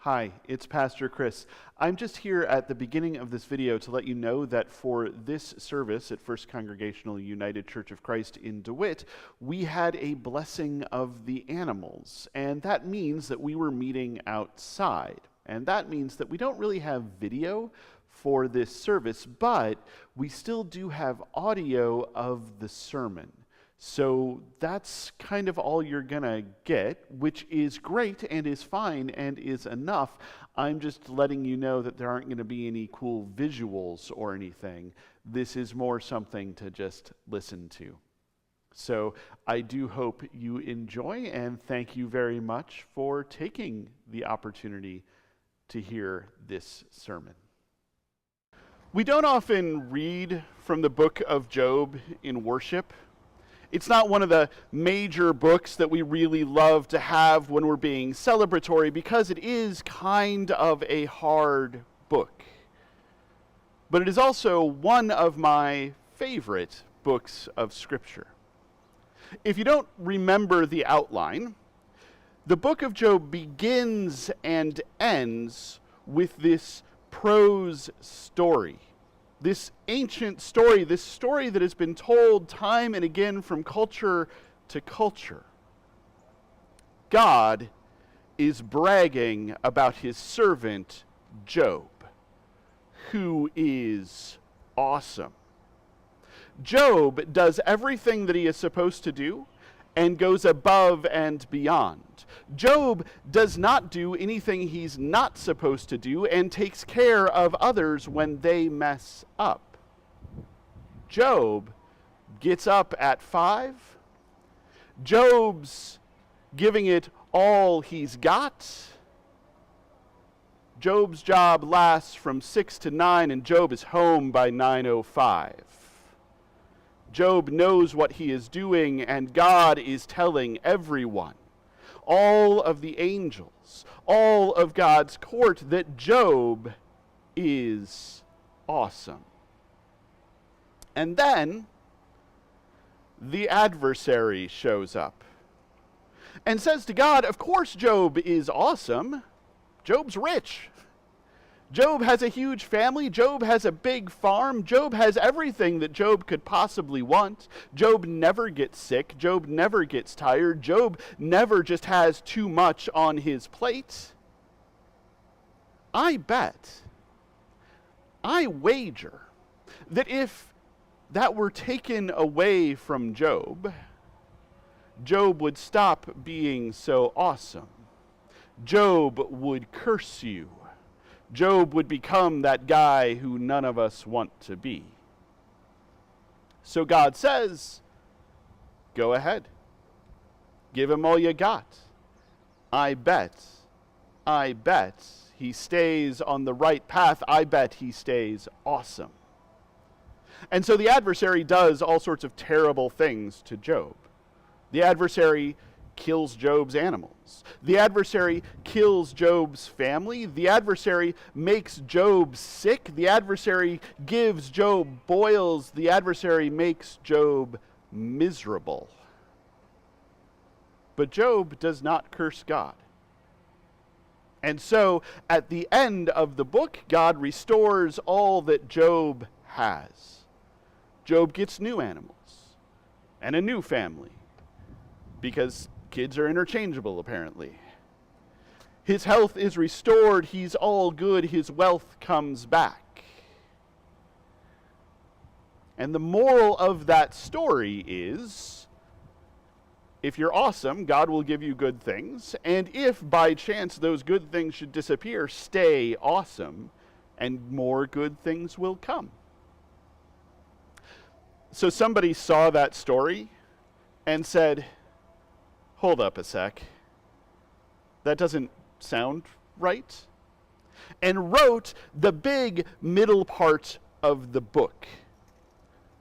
Hi, it's Pastor Chris. I'm just here at the beginning of this video to let you know that for this service at First Congregational United Church of Christ in DeWitt, we had a blessing of the animals, and that means that we were meeting outside. And that means that we don't really have video for this service, but we still do have audio of the sermon. So that's kind of all you're gonna get, which is great and is fine and is enough. I'm just letting you know that there aren't gonna be any cool visuals or anything. This is more something to just listen to. So I do hope you enjoy, and thank you very much for taking the opportunity to hear this sermon. We don't often read from the book of Job in worship. It's not one of the major books that we really love to have when we're being celebratory because it is kind of a hard book. But it is also one of my favorite books of Scripture. If you don't remember the outline, the book of Job begins and ends with this prose story. This ancient story, this story that has been told time and again from culture to culture. God is bragging about his servant Job, who is awesome. Job does everything that he is supposed to do and goes above and beyond. Job does not do anything he's not supposed to do and takes care of others when they mess up. Job gets up at 5. Job's giving it all he's got. Job's job lasts from 6 to 9, and Job is home by 9:05. Job knows what he is doing, and God is telling everyone, all of the angels, all of God's court, that Job is awesome. And then the adversary shows up and says to God, of course Job is awesome. Job's rich. Job has a huge family. Job has a big farm. Job has everything that Job could possibly want. Job never gets sick. Job never gets tired. Job never just has too much on his plate. I wager that if that were taken away from Job, Job would stop being so awesome. Job would curse you. Job would become that guy who none of us want to be. So God says, go ahead. Give him all you got. I bet he stays on the right path. I bet he stays awesome. And so the adversary does all sorts of terrible things to Job. The adversary kills Job's animals. The adversary kills Job's family. The adversary makes Job sick. The adversary gives Job boils. The adversary makes Job miserable. But Job does not curse God. And so, at the end of the book, God restores all that Job has. Job gets new animals and a new family, because kids are interchangeable, apparently. His health is restored. He's all good. His wealth comes back. And the moral of that story is, if you're awesome, God will give you good things. And if by chance those good things should disappear, stay awesome, and more good things will come. So somebody saw that story and said, hold up a sec. That doesn't sound right. And wrote the big middle part of the book.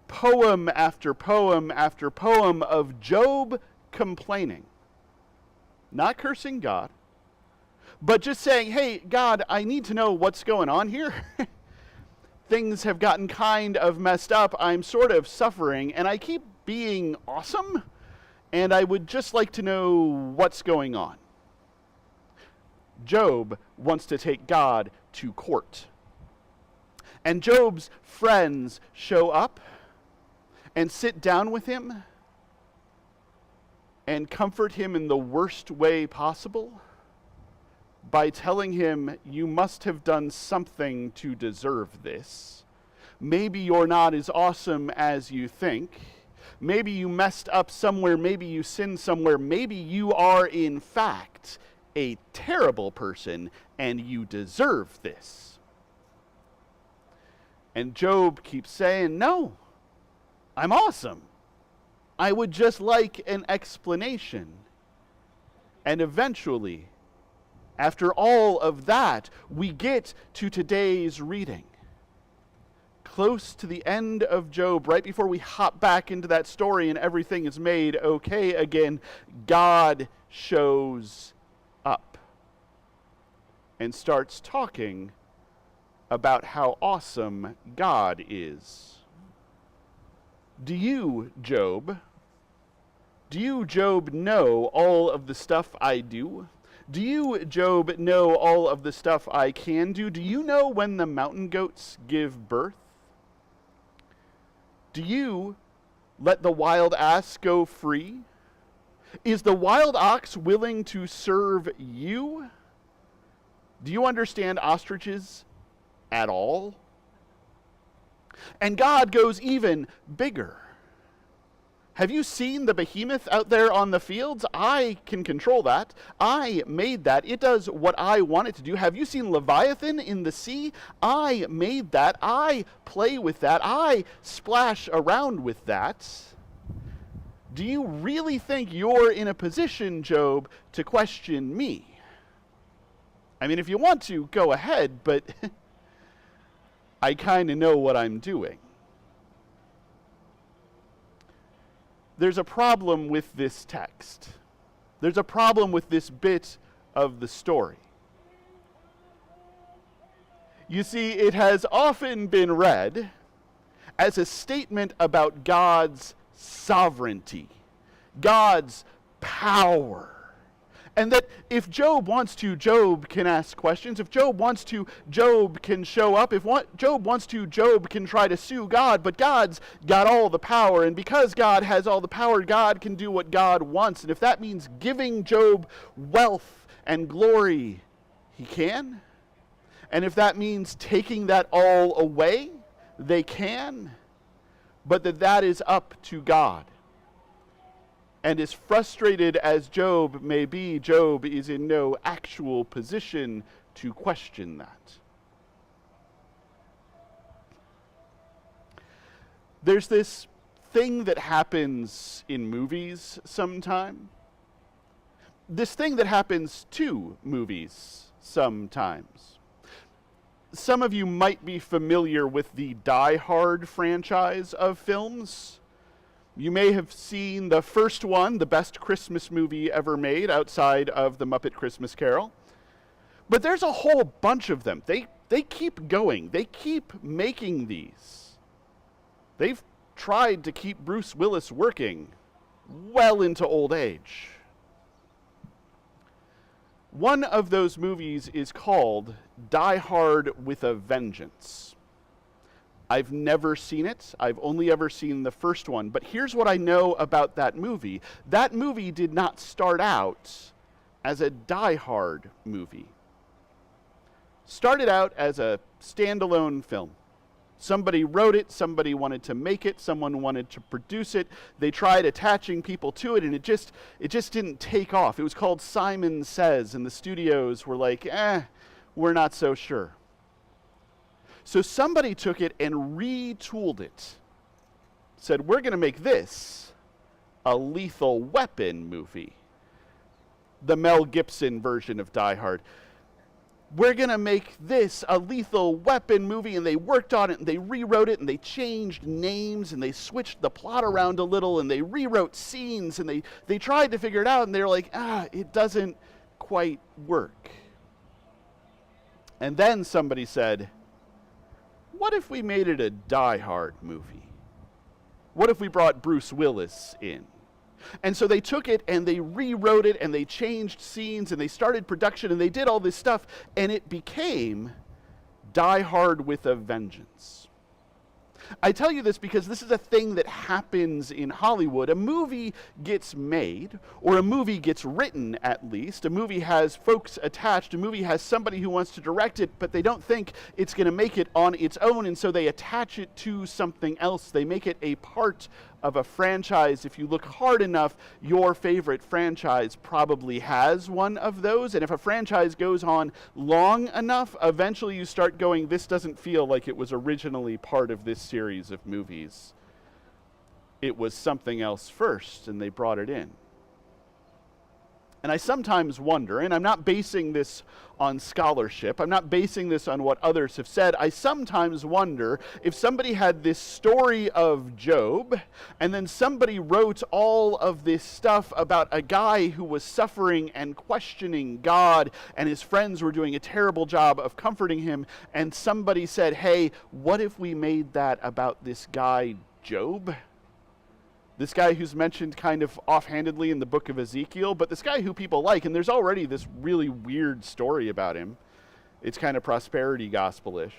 Poem after poem after poem of Job complaining. Not cursing God, but just saying, hey, God, I need to know what's going on here. Things have gotten kind of messed up. I'm sort of suffering, and I keep being awesome. And I would just like to know what's going on. Job wants to take God to court. And Job's friends show up and sit down with him and comfort him in the worst way possible by telling him, you must have done something to deserve this. Maybe you're not as awesome as you think. Maybe you messed up somewhere. Maybe you sinned somewhere. Maybe you are, in fact, a terrible person and you deserve this. And Job keeps saying, no, I'm awesome. I would just like an explanation. And eventually, after all of that, we get to today's reading. Close to the end of Job, right before we hop back into that story and everything is made okay again, God shows up and starts talking about how awesome God is. Do you, Job, know all of the stuff I do? Do you, Job, know all of the stuff I can do? Do you know when the mountain goats give birth? Do you let the wild ass go free? Is the wild ox willing to serve you? Do you understand ostriches at all? And God goes even bigger. Have you seen the behemoth out there on the fields? I can control that. I made that. It does what I want it to do. Have you seen Leviathan in the sea? I made that. I play with that. I splash around with that. Do you really think you're in a position, Job, to question me? I mean, if you want to, go ahead, but I kind of know what I'm doing. There's a problem with this text. There's a problem with this bit of the story. You see, it has often been read as a statement about God's sovereignty, God's power. And that if Job wants to, Job can ask questions. If Job wants to, Job can show up. If Job wants to, Job can try to sue God. But God's got all the power. And because God has all the power, God can do what God wants. And if that means giving Job wealth and glory, he can. And if that means taking that all away, they can. But that is up to God. And as frustrated as Job may be, Job is in no actual position to question that. There's this thing that happens in movies sometime. This thing that happens to movies sometimes. Some of you might be familiar with the Die Hard franchise of films. You may have seen the first one, the best Christmas movie ever made outside of The Muppet Christmas Carol. But there's a whole bunch of them. They keep going. They keep making these. They've tried to keep Bruce Willis working well into old age. One of those movies is called Die Hard with a Vengeance. I've never seen it. I've only ever seen the first one. But here's what I know about that movie. That movie did not start out as a Die Hard movie. Started out as a standalone film. Somebody wrote it, somebody wanted to make it, someone wanted to produce it. They tried attaching people to it, and it just didn't take off. It was called Simon Says, and the studios were like, we're not so sure. So somebody took it and retooled it. Said, we're going to make this a Lethal Weapon movie. The Mel Gibson version of Die Hard. We're going to make this a Lethal Weapon movie. And they worked on it, and they rewrote it, and they changed names, and they switched the plot around a little, and they rewrote scenes, and they tried to figure it out, and they were like, it doesn't quite work. And then somebody said, what if we made it a Die Hard movie? What if we brought Bruce Willis in? And so they took it and they rewrote it and they changed scenes and they started production and they did all this stuff, and it became Die Hard with a Vengeance. I tell you this because this is a thing that happens in Hollywood. A movie gets made, or a movie gets written at least. A movie has folks attached. A movie has somebody who wants to direct it, but they don't think it's going to make it on its own, and so they attach it to something else. They make it a part of a franchise. If you look hard enough, your favorite franchise probably has one of those. And if a franchise goes on long enough, eventually you start going, this doesn't feel like it was originally part of this series of movies. It was something else first, and they brought it in. And I sometimes wonder, and I'm not basing this on scholarship, I'm not basing this on what others have said, I sometimes wonder if somebody had this story of Job, and then somebody wrote all of this stuff about a guy who was suffering and questioning God, and his friends were doing a terrible job of comforting him, and somebody said, hey, what if we made that about this guy Job? This guy who's mentioned kind of offhandedly in the book of Ezekiel, but this guy who people like, and there's already this really weird story about him. It's kind of prosperity gospel-ish.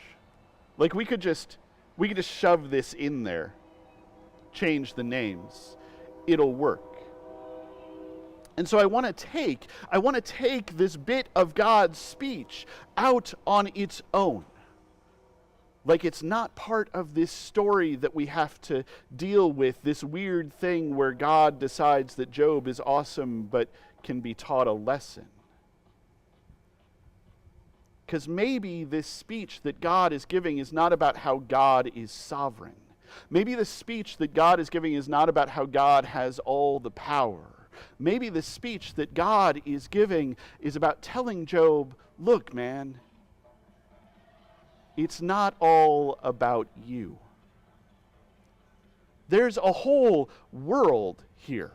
Like we could just shove this in there, change the names. It'll work. And so I want to take this bit of God's speech out on its own. Like it's not part of this story that we have to deal with, this weird thing where God decides that Job is awesome but can be taught a lesson. Because maybe this speech that God is giving is not about how God is sovereign. Maybe the speech that God is giving is not about how God has all the power. Maybe the speech that God is giving is about telling Job, look, man, it's not all about you. There's a whole world here.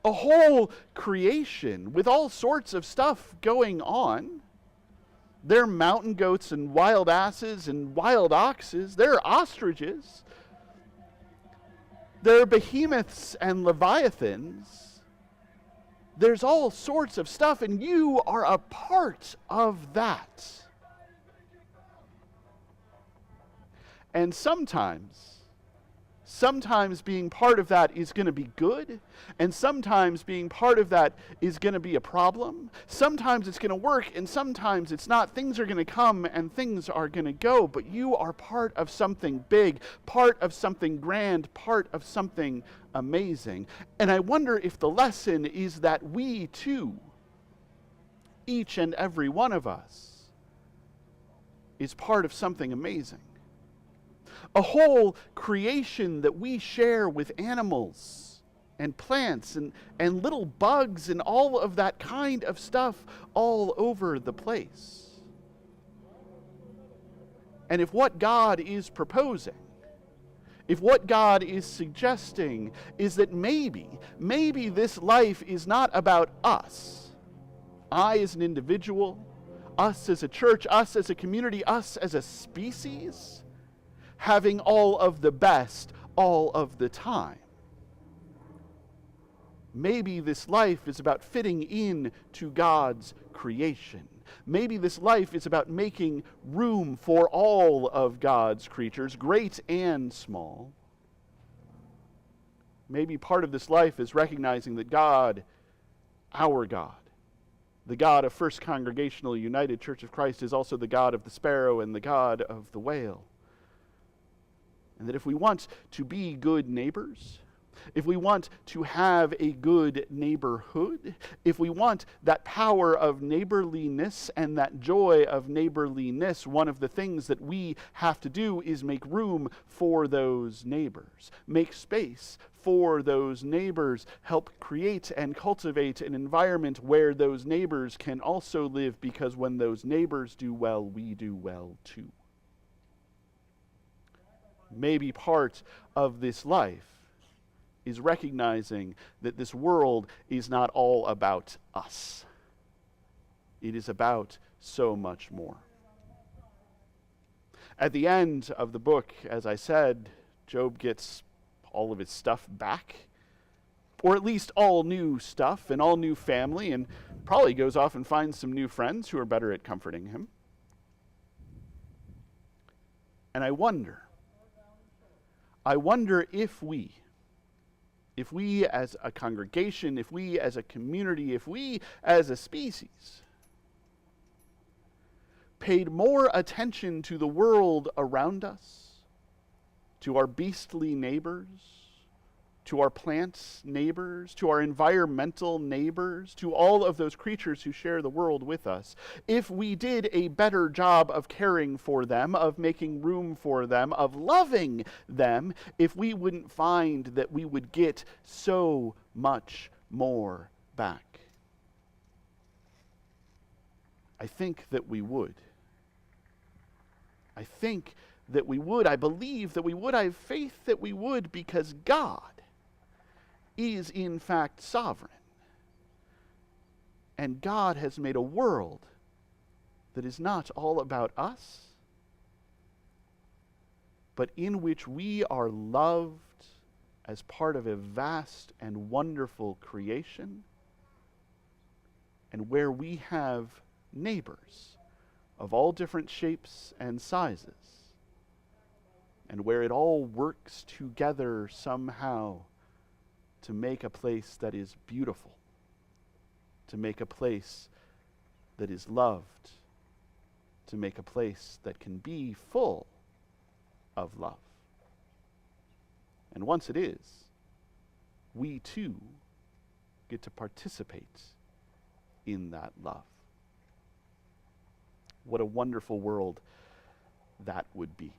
A whole creation with all sorts of stuff going on. There are mountain goats and wild asses and wild oxes. There are ostriches. There are behemoths and leviathans. There's all sorts of stuff, and you are a part of that. And sometimes being part of that is going to be good, and sometimes being part of that is going to be a problem. Sometimes it's going to work, and sometimes it's not. Things are going to come, and things are going to go, but you are part of something big, part of something grand, part of something amazing. And I wonder if the lesson is that we too, each and every one of us, is part of something amazing. A whole creation that we share with animals and plants and little bugs and all of that kind of stuff all over the place. And if what God is proposing, if what God is suggesting is that maybe this life is not about us, I as an individual, us as a church, us as a community, us as a species, having all of the best all of the time. Maybe this life is about fitting in to God's creation. Maybe this life is about making room for all of God's creatures, great and small. Maybe part of this life is recognizing that God, our God, the God of First Congregational United Church of Christ, is also the God of the sparrow and the God of the whale. And that if we want to be good neighbors, if we want to have a good neighborhood, if we want that power of neighborliness and that joy of neighborliness, one of the things that we have to do is make room for those neighbors, make space for those neighbors, help create and cultivate an environment where those neighbors can also live, because when those neighbors do well, we do well too. Maybe part of this life is recognizing that this world is not all about us. It is about so much more. At the end of the book, as I said, Job gets all of his stuff back. Or at least all new stuff and all new family, and probably goes off and finds some new friends who are better at comforting him. And I wonder if we as a congregation, if we as a community, if we as a species paid more attention to the world around us, to our beastly neighbors, to our plant neighbors, to our environmental neighbors, to all of those creatures who share the world with us, if we did a better job of caring for them, of making room for them, of loving them, if we wouldn't find that we would get so much more back. I think that we would. I think that we would. I believe that we would. I have faith that we would, because God is in fact sovereign. And God has made a world that is not all about us, but in which we are loved as part of a vast and wonderful creation, and where we have neighbors of all different shapes and sizes, and where it all works together somehow to make a place that is beautiful, to make a place that is loved, to make a place that can be full of love. And once it is, we too get to participate in that love. What a wonderful world that would be.